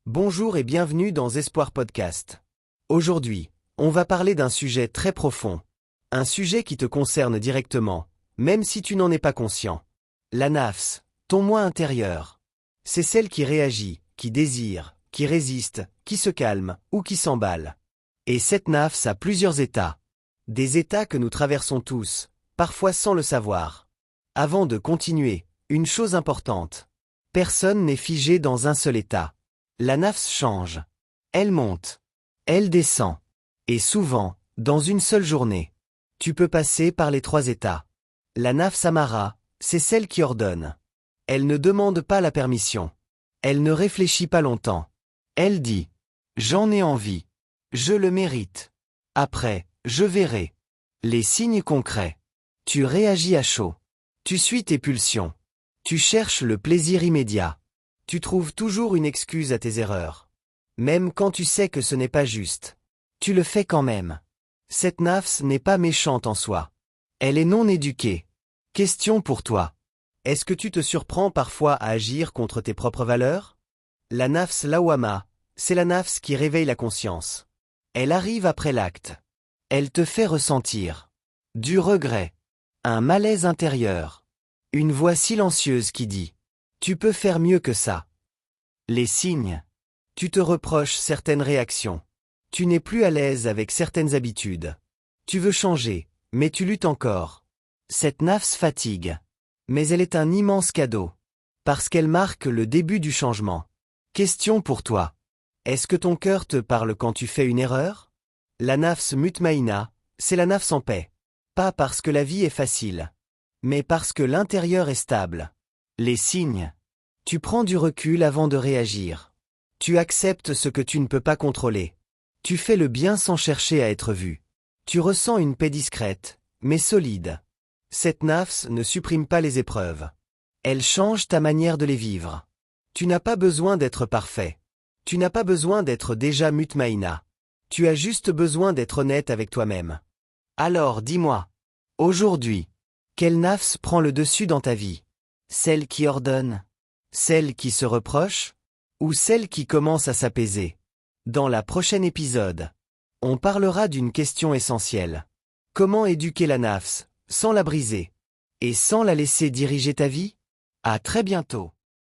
Bonjour et bienvenue dans Espoir Podcast. Aujourd'hui, on va parler d'un sujet très profond. Un sujet qui te concerne directement, même si tu n'en es pas conscient. La nafs, ton moi intérieur. C'est celle qui réagit, qui désire, qui résiste, qui se calme ou qui s'emballe. Et cette nafs a plusieurs états. Des états que nous traversons tous, parfois sans le savoir. Avant de continuer, une chose importante. Personne n'est figé dans un seul état. La nafs change. Elle monte. Elle descend. Et souvent, dans une seule journée. Tu peux passer par les trois états. La nafs amara, c'est celle qui ordonne. Elle ne demande pas la permission. Elle ne réfléchit pas longtemps. Elle dit « J'en ai envie. Je le mérite. Après, je verrai. » Les signes concrets. Tu réagis à chaud. Tu suis tes pulsions. Tu cherches le plaisir immédiat. Tu trouves toujours une excuse à tes erreurs. Même quand tu sais que ce n'est pas juste. Tu le fais quand même. Cette nafs n'est pas méchante en soi. Elle est non éduquée. Question pour toi. Est-ce que tu te surprends parfois à agir contre tes propres valeurs? La nafs lawama, c'est la nafs qui réveille la conscience. Elle arrive après l'acte. Elle te fait ressentir du regret, un malaise intérieur. Une voix silencieuse qui dit « Tu peux faire mieux que ça ». Les signes. Tu te reproches certaines réactions. Tu n'es plus à l'aise avec certaines habitudes. Tu veux changer, mais tu luttes encore. Cette nafs fatigue. Mais elle est un immense cadeau. Parce qu'elle marque le début du changement. Question pour toi. Est-ce que ton cœur te parle quand tu fais une erreur? La nafs mutmaïna, c'est la nafs en paix. Pas parce que la vie est facile. Mais parce que l'intérieur est stable. Les signes. Tu prends du recul avant de réagir. Tu acceptes ce que tu ne peux pas contrôler. Tu fais le bien sans chercher à être vu. Tu ressens une paix discrète, mais solide. Cette nafs ne supprime pas les épreuves. Elle change ta manière de les vivre. Tu n'as pas besoin d'être parfait. Tu n'as pas besoin d'être déjà mutmaïna. Tu as juste besoin d'être honnête avec toi-même. Alors dis-moi. Aujourd'hui. Quelle nafs prend le dessus dans ta vie? Celle qui ordonne? Celle qui se reproche? Ou celle qui commence à s'apaiser? Dans la prochaine épisode, on parlera d'une question essentielle. Comment éduquer la nafs, sans la briser? Et sans la laisser diriger ta vie? À très bientôt.